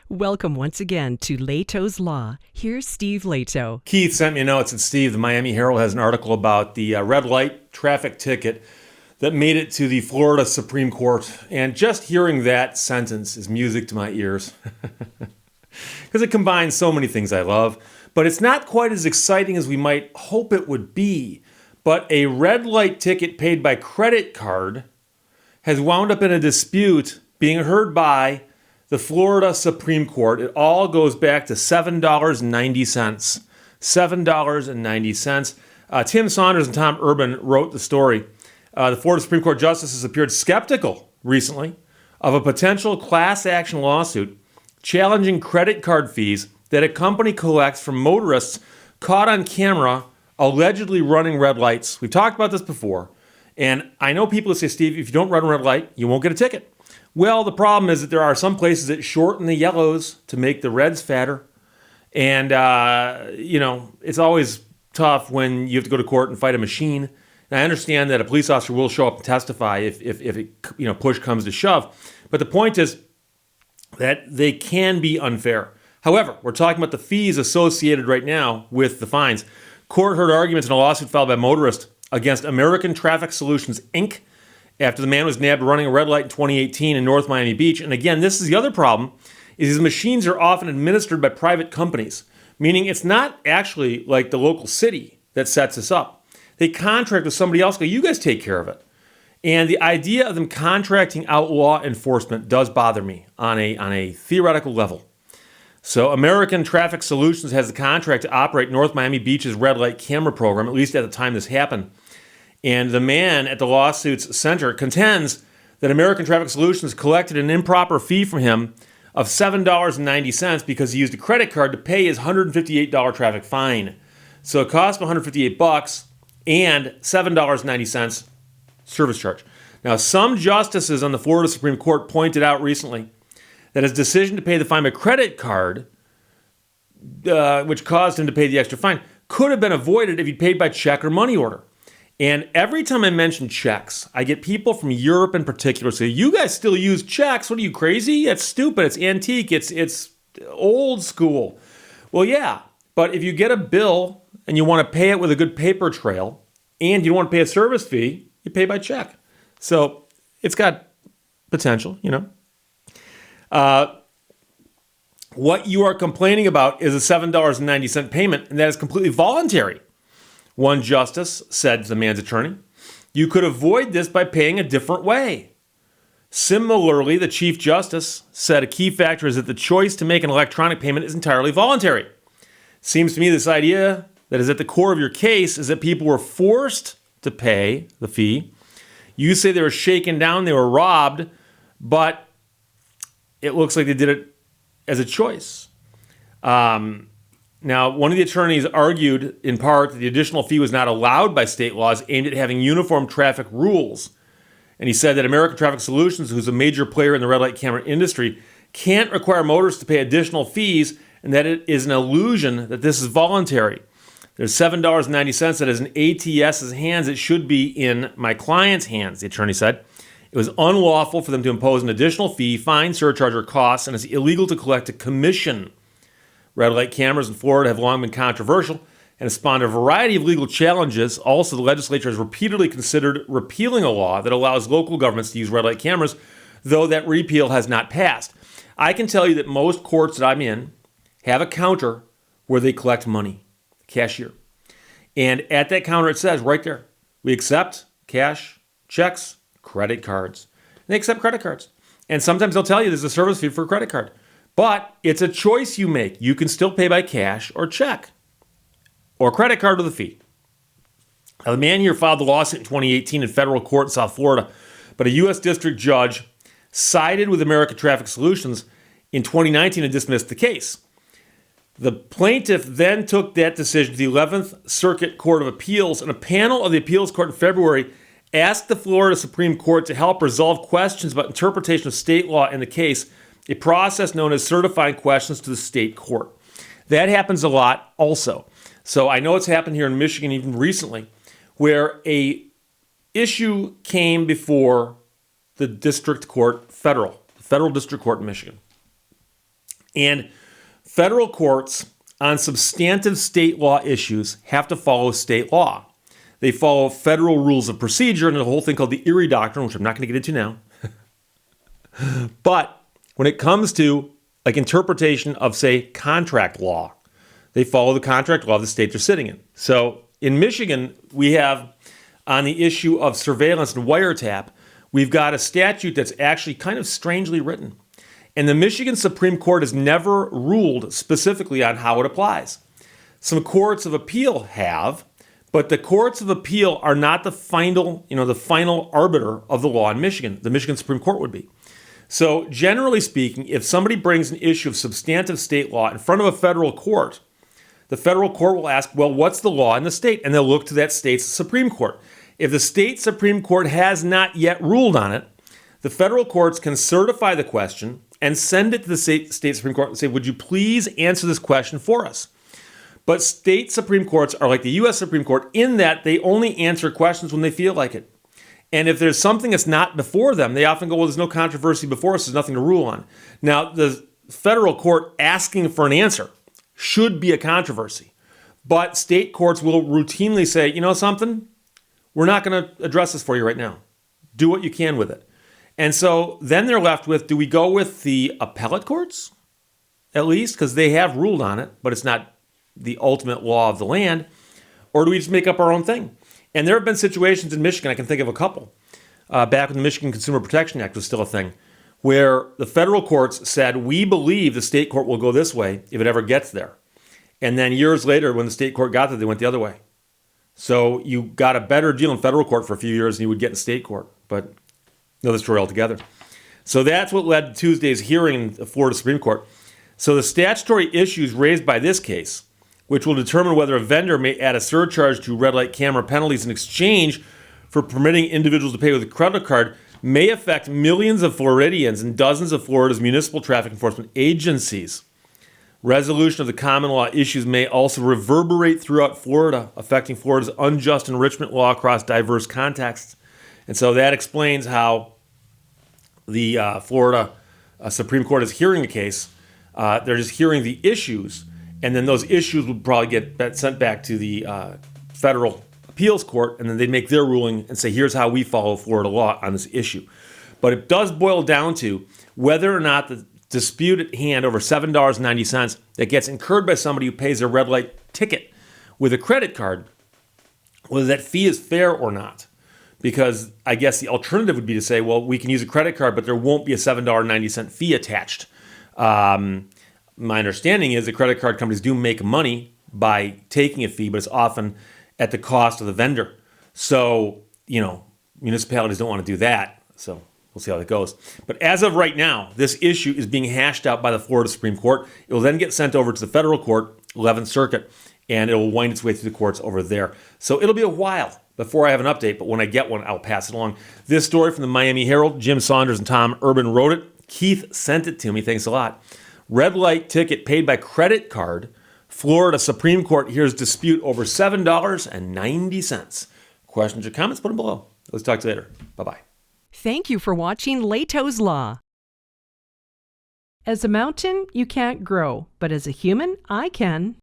Welcome once again to Lehto's Law. Here's Steve Lehto. Keith sent me a note and said, Steve, the Miami Herald has an article about the red light traffic ticket that made it to the Florida Supreme Court. And just hearing that sentence is music to my ears. Because it combines so many things I love. But it's not quite as exciting as we might hope it would be. But a red light ticket paid by credit card has wound up in a dispute being heard by the Florida Supreme Court. It all goes back to $7.90. $7.90. Tim Saunders and Tom Urban wrote the story. The Florida Supreme Court justices appeared skeptical recently of a potential class action lawsuit challenging credit card fees that a company collects from motorists caught on camera allegedly running red lights. We've talked about this before. And I know people who say, Steve, if you don't run a red light, you won't get a ticket. Well, the problem is that there are some places that shorten the yellows to make the reds fatter. And, it's always tough when you have to go to court and fight a machine. And I understand that a police officer will show up and testify if it, push comes to shove. But the point is that they can be unfair. However, we're talking about the fees associated right now with the fines. Court heard arguments in a lawsuit filed by motorists against American Traffic Solutions, Inc., after the man was nabbed running a red light in 2018 in North Miami Beach. And again, this is the other problem, is these machines are often administered by private companies, meaning it's not actually like the local city that sets this up. They contract with somebody else, go, you guys take care of it. And the idea of them contracting out law enforcement does bother me on a theoretical level. So American Traffic Solutions has the contract to operate North Miami Beach's red light camera program, at least at the time this happened. And the man at the lawsuit's center contends that American Traffic Solutions collected an improper fee from him of $7.90 because he used a credit card to pay his $158 traffic fine. So it cost him $158 and $7.90 service charge. Now, some justices on the Florida Supreme Court pointed out recently that his decision to pay the fine by credit card, which caused him to pay the extra fine, could have been avoided if he'd paid by check or money order. And every time I mention checks, I get people from Europe in particular say, you guys still use checks? What are you, crazy? It's stupid. It's antique. It's old school. Well, yeah, but if you get a bill and you want to pay it with a good paper trail and you don't want to pay a service fee, you pay by check. So it's got potential, What you are complaining about is a $7.90 payment, and that is completely voluntary. One justice said to the man's attorney, you could avoid this by paying a different way. Similarly, the Chief Justice said a key factor is that the choice to make an electronic payment is entirely voluntary. Seems to me this idea that is at the core of your case is that people were forced to pay the fee. You say they were shaken down, they were robbed, but it looks like they did it as a choice. Now, one of the attorneys argued, in part, that the additional fee was not allowed by state laws aimed at having uniform traffic rules. And he said that American Traffic Solutions, who's a major player in the red light camera industry, can't require motorists to pay additional fees, and that it is an illusion that this is voluntary. There's $7.90 that is in ATS's hands. It should be in my client's hands, the attorney said. It was unlawful for them to impose an additional fee, fine, surcharge, or cost, and it's illegal to collect a commission. Red light cameras in Florida have long been controversial and have spawned a variety of legal challenges. Also, the legislature has repeatedly considered repealing a law that allows local governments to use red light cameras, though that repeal has not passed. I can tell you that most courts that I'm in have a counter where they collect money, cashier. And at that counter it says right there, we accept cash, checks, credit cards. And they accept credit cards. And sometimes they'll tell you there's a service fee for a credit card. But it's a choice you make. You can still pay by cash or check or credit card with a fee. Now, the man here filed the lawsuit in 2018 in federal court in South Florida, but a U.S. district judge sided with American Traffic Solutions in 2019 and dismissed the case. The plaintiff then took that decision to the 11th Circuit Court of Appeals, and a panel of the appeals court in February asked the Florida Supreme Court to help resolve questions about interpretation of state law in the case, a process known as certifying questions to the state court. That happens a lot also. So I know it's happened here in Michigan even recently, where a issue came before the district court, federal district court in Michigan. And federal courts on substantive state law issues have to follow state law. They follow federal rules of procedure and a whole thing called the Erie Doctrine, which I'm not going to get into now. But when it comes to like interpretation of, say, contract law, they follow the contract law of the state they're sitting in. So in Michigan, we have on the issue of surveillance and wiretap, we've got a statute that's actually kind of strangely written. And the Michigan Supreme Court has never ruled specifically on how it applies. Some courts of appeal have, but the courts of appeal are not the final arbiter of the law in Michigan. The Michigan Supreme Court would be. So generally speaking, if somebody brings an issue of substantive state law in front of a federal court, the federal court will ask, well, what's the law in the state? And they'll look to that state's Supreme Court. If the state Supreme Court has not yet ruled on it, the federal courts can certify the question and send it to the state Supreme Court and say, would you please answer this question for us? But state Supreme Courts are like the U.S. Supreme Court in that they only answer questions when they feel like it. And if there's something that's not before them, they often go, well, there's no controversy before us, there's nothing to rule on. Now, the federal court asking for an answer should be a controversy. But state courts will routinely say, you know something? We're not going to address this for you right now. Do what you can with it. And so then they're left with, do we go with the appellate courts, at least, because they have ruled on it, but it's not the ultimate law of the land, or do we just make up our own thing? And there have been situations in Michigan, I can think of a couple, back when the Michigan Consumer Protection Act was still a thing, where the federal courts said, we believe the state court will go this way if it ever gets there. And then years later, when the state court got there, they went the other way. So you got a better deal in federal court for a few years than you would get in state court, but another story altogether. So that's what led to Tuesday's hearing in the Florida Supreme Court. So the statutory issues raised by this case, which will determine whether a vendor may add a surcharge to red light camera penalties in exchange for permitting individuals to pay with a credit card, may affect millions of Floridians and dozens of Florida's municipal traffic enforcement agencies. Resolution of the common law issues may also reverberate throughout Florida, affecting Florida's unjust enrichment law across diverse contexts. And so that explains how the Florida Supreme Court is hearing the case. They're just hearing the issues, and then those issues would probably get sent back to the federal appeals court, and then they'd make their ruling and say, here's how we follow Florida law on this issue. But it does boil down to whether or not the dispute at hand over $7.90 that gets incurred by somebody who pays a red light ticket with a credit card, whether that fee is fair or not. Because I guess the alternative would be to say, well, we can use a credit card, but there won't be a $7.90 fee attached. My understanding is that credit card companies do make money by taking a fee, but it's often at the cost of the vendor. So, municipalities don't want to do that. So we'll see how that goes. But as of right now, this issue is being hashed out by the Florida Supreme Court. It will then get sent over to the federal court, 11th Circuit, and it will wind its way through the courts over there. So it'll be a while before I have an update, but when I get one, I'll pass it along. This story from the Miami Herald, Jim Saunders and Tom Urban wrote it. Keith sent it to me. Thanks a lot. Red light ticket paid by credit card. Florida Supreme Court hears dispute over $7.90. Questions or comments? Put them below. Let's talk to you later. Bye-bye. Thank you for watching Lehto's Law. As a mountain, you can't grow, but as a human, I can.